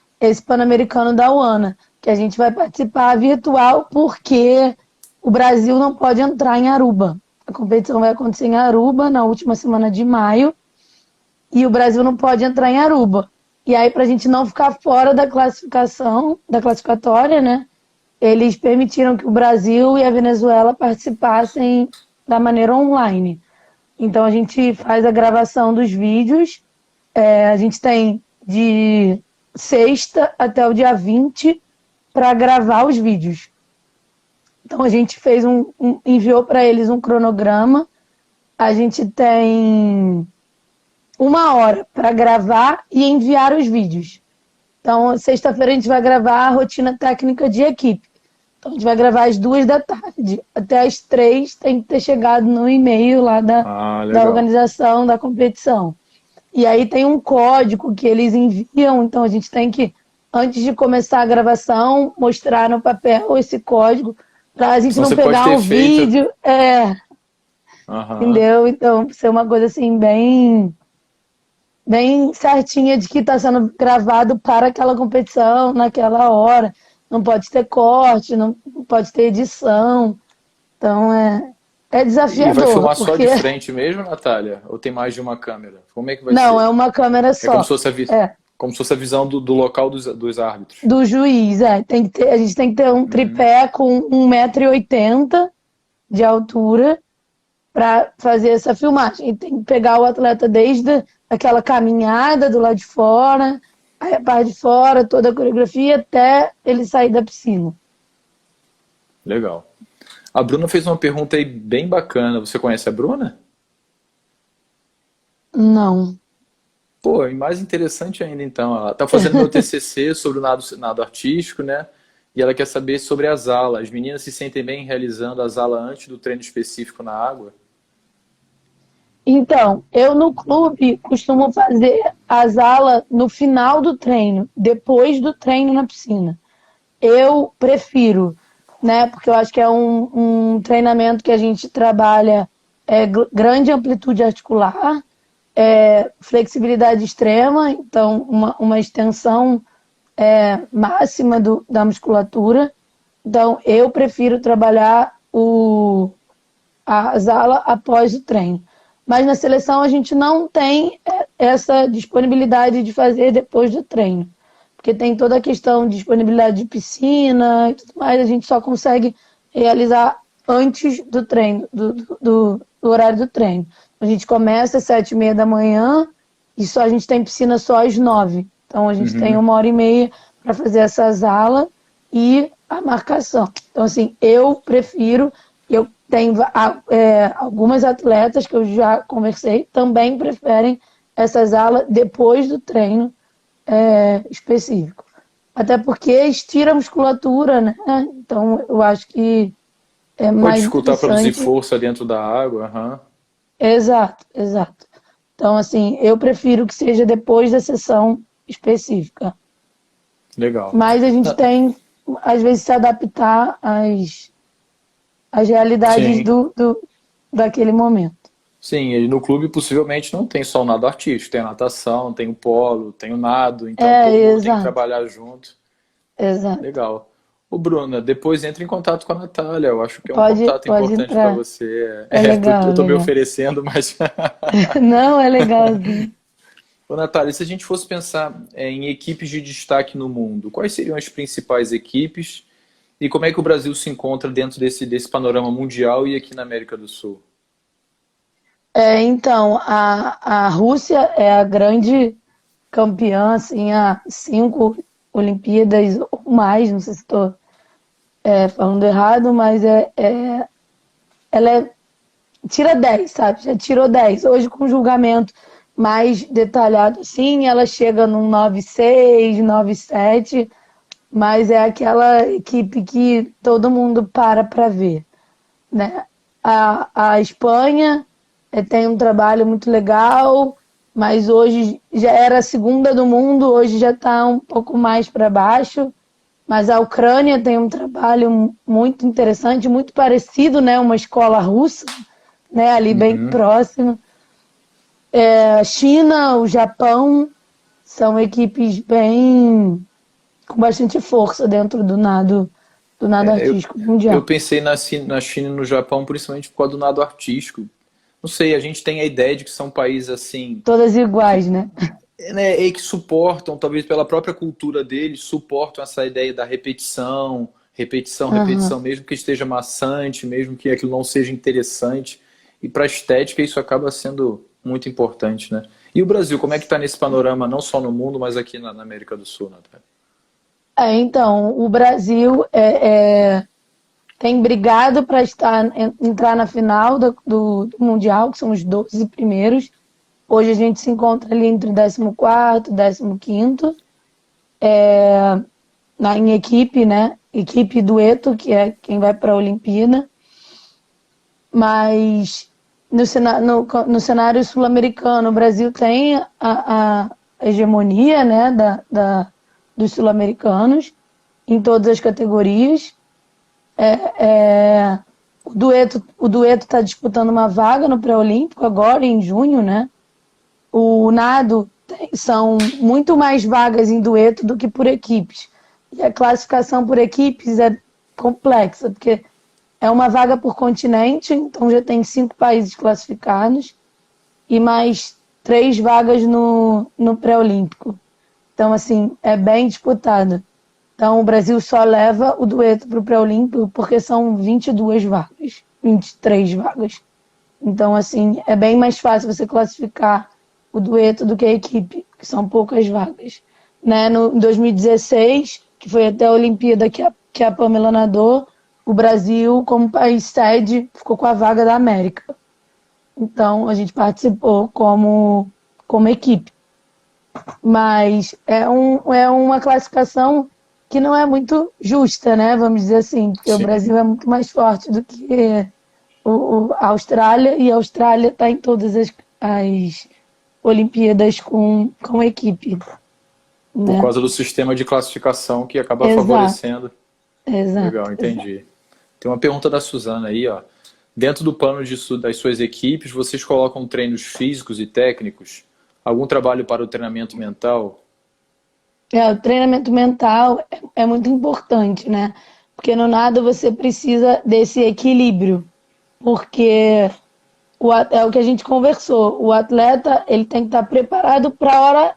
Pan-Americano da UANA, que a gente vai participar virtual porque o Brasil não pode entrar em Aruba. A competição vai acontecer em Aruba na última semana de maio e o Brasil não pode entrar em Aruba. E aí, para a gente não ficar fora da classificação, da classificatória, né? Eles permitiram que o Brasil e a Venezuela participassem da maneira online. Então, a gente faz a gravação dos vídeos. A gente tem de sexta até o dia 20 para gravar os vídeos. Então a gente enviou para eles um cronograma. A gente tem 1 hora para gravar e enviar os vídeos. Então, sexta-feira a gente vai gravar a rotina técnica de equipe. Então, a gente vai gravar às 2 da tarde. Até às 3 tem que ter chegado no e-mail lá Ah, da legal. organização da competição. E aí tem um código que eles enviam, então a gente tem que, antes de começar a gravação, mostrar no papel esse código, para a gente Senão não você pode pegar ter um feito. vídeo, Aham. entendeu? Então, ser uma coisa assim, bem, bem certinha de que está sendo gravado para aquela competição, naquela hora. Não pode ter corte, não pode ter edição. Então, é E vai desafiador, filmar só porque de frente mesmo, Natália? Ou tem mais de uma câmera? Como é que vai não, ser? é uma câmera É como só. se fosse É. como se fosse a visão do local dos árbitros. Do juiz, tem que ter, a gente tem que ter um Hum, tripé com 1,80 m de altura para fazer essa filmagem. E tem que pegar o atleta desde aquela caminhada do lado de fora, aí a parte de fora, toda a coreografia, até ele sair da piscina. legal. A Bruna fez uma pergunta aí bem bacana. Você conhece a Bruna? Não. Pô, e mais interessante ainda, então, ela tá fazendo meu TCC sobre o nado artístico, né? E ela quer saber sobre as alas. As meninas se sentem bem realizando as alas antes do treino específico na água? Então, eu no clube costumo fazer as aulas no final do treino, depois do treino na piscina. Eu prefiro, né? Porque eu acho que é um treinamento que a gente trabalha grande amplitude articular, flexibilidade extrema, então uma extensão máxima da musculatura. Então, eu prefiro trabalhar as alas após o treino. Mas na seleção a gente não tem essa disponibilidade de fazer depois do treino. Porque tem toda a questão de disponibilidade de piscina e tudo mais, a gente só consegue realizar antes do treino, do horário do treino. A gente começa às 7h30 da manhã e a gente tem piscina só às 9h. Então a gente tem Uhum. 1h30 para fazer essas alas e a marcação. Então, assim, eu prefiro, eu tenho algumas atletas que eu já conversei, também preferem essas alas depois do treino específico. Até porque estira a musculatura, né? Então, eu acho que é Pode mais dificultar produzir interessante. força dentro da água, aham. Exato, exato. Então, assim, eu prefiro que seja depois da sessão específica. Legal. Mas a gente Ah, tem, às vezes, se adaptar às realidades sim, daquele momento. sim, e no clube possivelmente não tem só o nado artístico, tem a natação, tem o polo, tem o nado, então todo mundo tem que Exato, trabalhar junto. exato. Legal. Ô, Bruna, depois entra em contato com a Natália. Eu acho que é um Pode, contato pode importante para entrar. você. É Eu legal, tô me legal. oferecendo, mas. Não, é legal, sim. Ô, Natália, se a gente fosse pensar em equipes de destaque no mundo, quais seriam as principais equipes e como é que o Brasil se encontra dentro desse panorama mundial e aqui na América do Sul? Então, a Rússia é a grande campeã, assim, há 5 Olimpíadas ou mais, não sei se estou falando errado, mas ela tira 10, sabe? Já tirou 10. Hoje, com o julgamento mais detalhado, assim, ela chega num 9,6, 9,7, mas é aquela equipe que todo mundo para ver, né? A Espanha tem um trabalho muito legal, mas hoje já era a segunda do mundo, hoje já está um pouco mais para baixo. Mas a Ucrânia tem um trabalho muito interessante, muito parecido, né? Uma escola russa, né? Ali bem Uhum. próximo. A China, o Japão são equipes bem com bastante força dentro do nado artístico Eu mundial. pensei na China e no Japão, principalmente por causa do nado artístico. Não sei, a gente tem a ideia de que são países assim, Todas que, iguais, né? e que suportam, talvez pela própria cultura deles, suportam essa ideia da repetição, repetição, Aham. repetição, mesmo que esteja maçante, mesmo que aquilo não seja interessante. E para a estética isso acaba sendo muito importante, né? E o Brasil, como é que está nesse panorama, não só no mundo, mas aqui na América do Sul, Natália? Então, o Brasil tem brigado para entrar na final do Mundial, que são os 12 primeiros. Hoje a gente se encontra ali entre o 14º e 15º, em equipe, né? Equipe dueto, que é quem vai para a Olimpíada. Mas no cenário sul-americano, o Brasil tem a hegemonia, né, dos sul-americanos em todas as categorias. O dueto está disputando uma vaga no pré-olímpico agora, em junho, né? O nado são muito mais vagas em dueto do que por equipes. E a classificação por equipes é complexa, porque é uma vaga por continente, então já tem 5 países classificados e mais 3 vagas no pré-olímpico. Então, assim, é bem disputado. Então, o Brasil só leva o dueto para o pré-olímpico porque são 22 vagas, 23 vagas. Então, assim, é bem mais fácil você classificar o dueto do que a equipe, que são poucas vagas. Né? Em 2016, que foi até a Olimpíada que a Pamela nadou, o Brasil, como país sede, ficou com a vaga da América. Então, a gente participou como equipe. Mas é uma classificação que não é muito justa, né? Vamos dizer assim, porque o Sim. Brasil é muito mais forte do que a Austrália, e a Austrália está em todas as Olimpíadas com equipe, Por né? causa do sistema de classificação que acaba Exato, favorecendo. exato, Legal, exato. entendi. Tem uma pergunta da Suzana aí, ó. Dentro do plano das suas equipes, vocês colocam treinos físicos e técnicos? Algum trabalho para o treinamento mental? O treinamento mental é muito importante, né? Porque no nado você precisa desse equilíbrio, porque é o que a gente conversou. O atleta ele tem que estar preparado para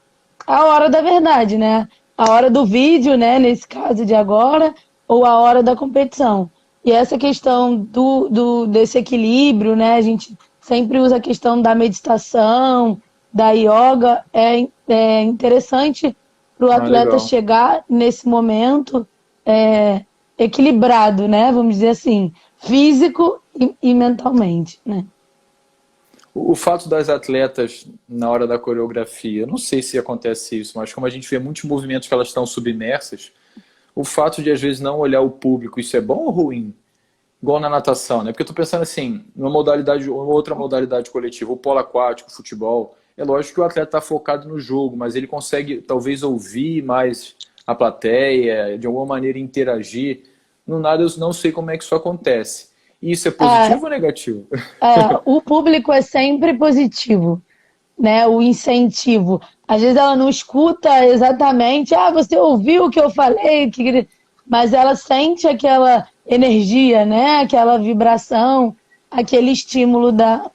a hora da verdade, né? A hora do vídeo, né? Nesse caso de agora, ou a hora da competição. E essa questão desse equilíbrio, né? A gente sempre usa a questão da meditação, da yoga. É interessante para o Ah, atleta legal. chegar nesse momento equilibrado, né? Vamos dizer assim, físico e mentalmente, né? O fato das atletas, na hora da coreografia, eu não sei se acontece isso, mas como a gente vê muitos movimentos que elas estão submersas, o fato de às vezes não olhar o público, isso é bom ou ruim? Igual na natação, né? Porque eu tô pensando assim, numa modalidade, uma outra modalidade coletiva, o polo aquático, o futebol, é lógico que o atleta está focado no jogo, mas ele consegue talvez ouvir mais a plateia, de alguma maneira interagir. No nada eu não sei como é que isso acontece. Isso é Ah, positivo ou negativo? o público é sempre positivo, né? O incentivo. Às vezes ela não escuta exatamente, você ouviu o que eu falei, mas ela sente aquela energia, né? Aquela vibração, aquele estímulo da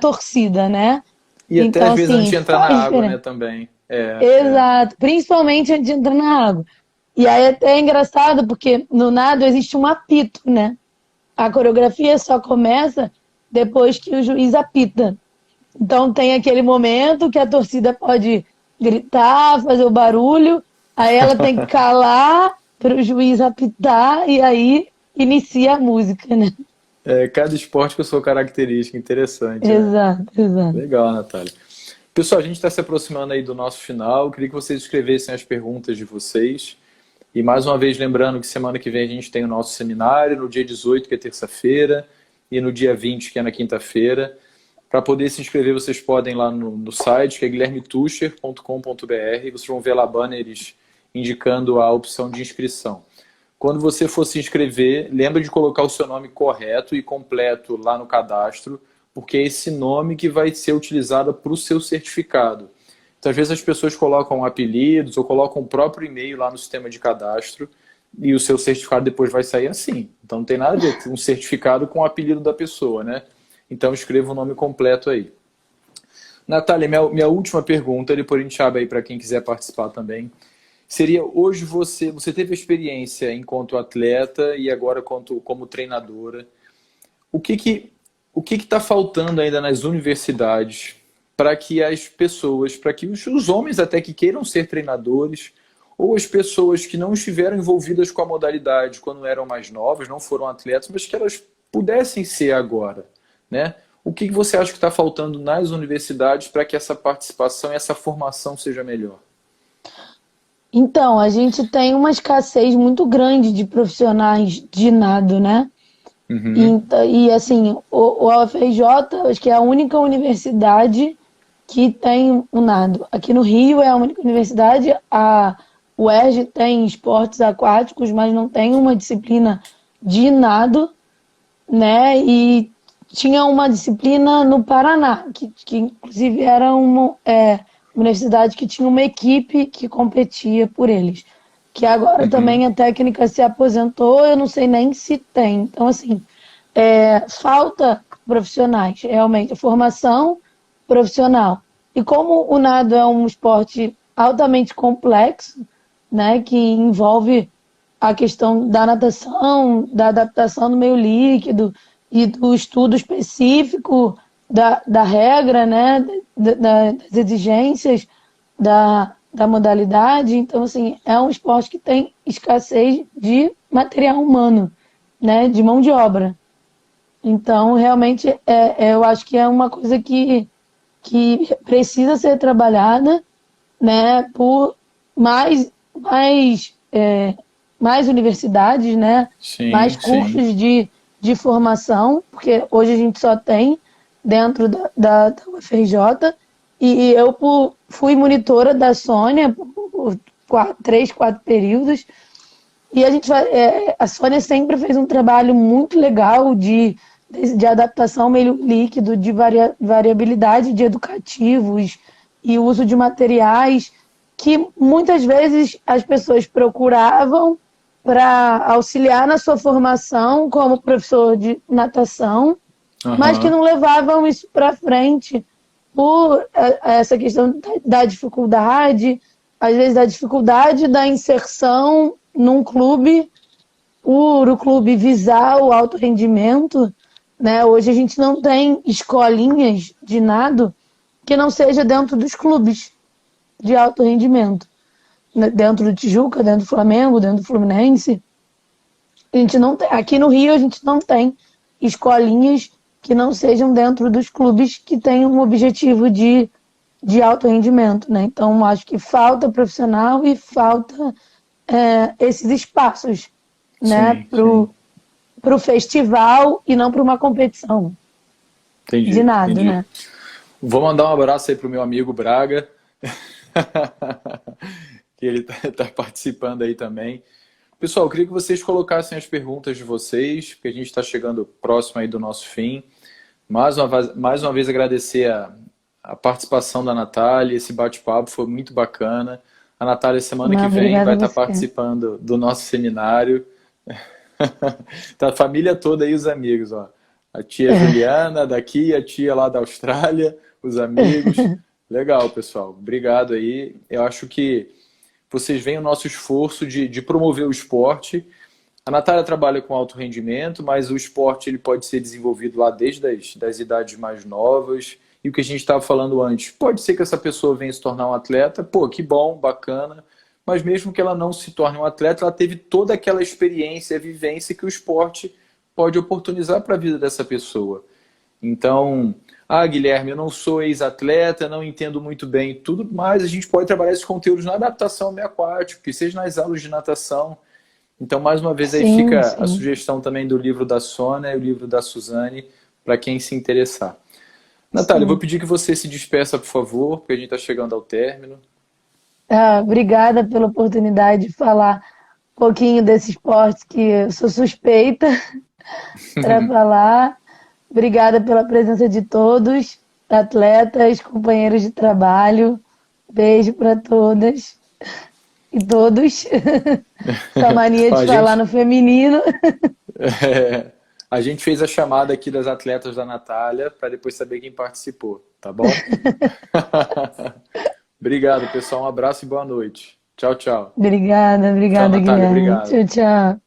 torcida, né? E até Então, às vezes antes assim, de entrar na faz água, né, diferença. também. É. Exato, principalmente antes de entrar na água. E aí até é engraçado, porque no nado existe um apito, né? A coreografia só começa depois que o juiz apita. Então tem aquele momento que a torcida pode gritar, fazer o barulho, aí ela tem que calar para o juiz apitar e aí inicia a música, né? É, cada esporte com a sua característica, interessante, né? Exato, exato. Legal, Natália. Pessoal, a gente está se aproximando aí do nosso final. Eu queria que vocês escrevessem as perguntas de vocês. E mais uma vez, lembrando que semana que vem a gente tem o nosso seminário, no dia 18, que é terça-feira, e no dia 20, que é na quinta-feira. Para poder se inscrever, vocês podem ir lá no site, que é guilhermetuscher.com.br. Vocês vão ver lá banners indicando a opção de inscrição. Quando você for se inscrever, lembra de colocar o seu nome correto e completo lá no cadastro, porque é esse nome que vai ser utilizado para o seu certificado. Então, às vezes as pessoas colocam apelidos ou colocam o próprio e-mail lá no sistema de cadastro e o seu certificado depois vai sair assim. Então, não tem nada a ver com um certificado com o apelido da pessoa, né? Então, escreva o nome completo aí. Natália, minha última pergunta, depois a gente abre aí para quem quiser participar também. Seria hoje você teve experiência enquanto atleta e agora como treinadora. O que está faltando ainda nas universidades para que as pessoas, para que os homens até que queiram ser treinadores, ou as pessoas que não estiveram envolvidas com a modalidade quando eram mais novas, não foram atletas, mas que elas pudessem ser agora, né? O que você acha que está faltando nas universidades para que essa participação e essa formação seja melhor? Então, a gente tem uma escassez muito grande de profissionais de nado, né? Uhum. E assim, o UFRJ, acho que é a única universidade que tem o nado. Aqui no Rio é a única universidade, a UERJ tem esportes aquáticos, mas não tem uma disciplina de nado, né? E tinha uma disciplina no Paraná, que inclusive era uma universidade que tinha uma equipe que competia por eles. Que agora Uhum. também a técnica se aposentou, eu não sei nem se tem. Então, assim, falta profissionais, realmente, a formação profissional. E como o nado é um esporte altamente complexo, né, que envolve a questão da natação, da adaptação do meio líquido e do estudo específico da regra, né, das exigências da modalidade. Então, assim, é um esporte que tem escassez de material humano, né, de mão de obra. Então, realmente, eu acho que é uma coisa que precisa ser trabalhada né, por mais, mais, mais universidades, né, mais Sim, sim. cursos de formação, porque hoje a gente só tem dentro da UFRJ, e eu fui monitora da Sônia por 3, 4 períodos, e a Sônia sempre fez um trabalho muito legal de adaptação meio líquido, de variabilidade de educativos e uso de materiais que muitas vezes as pessoas procuravam para auxiliar na sua formação como professor de natação, mas que Aham. não levavam isso para frente por essa questão da dificuldade, às vezes da dificuldade da inserção num clube, por o clube visar o alto rendimento, né? Hoje a gente não tem escolinhas de nado que não seja dentro dos clubes de alto rendimento. Dentro do Tijuca, dentro do Flamengo, dentro do Fluminense. A gente não tem, aqui no Rio a gente não tem escolinhas que não sejam dentro dos clubes que têm um objetivo de alto rendimento, né? Então acho que falta profissional e falta esses espaços, né, Sim, sim. para o festival e não para uma competição de Entendi, nada, entendi. né? Vou mandar um abraço aí pro meu amigo Braga, que ele tá participando aí também. Pessoal, eu queria que vocês colocassem as perguntas de vocês, porque a gente está chegando próximo aí do nosso fim. Mais uma vez agradecer a participação da Natália, esse bate-papo foi muito bacana. A Natália, semana que Não, vem, obrigada vai a estar você. participando do nosso seminário. Tá a família toda aí, os amigos, ó. A tia Juliana daqui, a tia lá da Austrália, os amigos. Legal, pessoal. Obrigado aí. Eu acho que vocês veem o nosso esforço de promover o esporte. A Natália trabalha com alto rendimento, mas o esporte ele pode ser desenvolvido lá desde das idades mais novas. E o que a gente estava falando antes, pode ser que essa pessoa venha se tornar um atleta, pô, que bom, bacana, mas mesmo que ela não se torne um atleta, ela teve toda aquela experiência, vivência que o esporte pode oportunizar para a vida dessa pessoa. Então, Guilherme, eu não sou ex-atleta, não entendo muito bem tudo, mas a gente pode trabalhar esses conteúdos na adaptação ao meio aquático, que seja nas aulas de natação. Então, mais uma vez, aí Sim, fica a sim, sugestão também do livro da Sônia e o livro da Suzane, para quem se interessar. Natália, eu vou sim. pedir que você se despeça, por favor, porque a gente está chegando ao término. Obrigada pela oportunidade de falar um pouquinho desse esporte que eu sou suspeita para falar. Obrigada pela presença de todos, atletas, companheiros de trabalho. Beijo para todas e todos. Essa mania de A falar gente, no feminino. a gente fez a chamada aqui das atletas da Natália para depois saber quem participou, tá bom? Obrigado, pessoal. Um abraço e boa noite. Tchau, tchau. Obrigada, Tchau, obrigada, Natália. Guilherme. Obrigado. Tchau, tchau.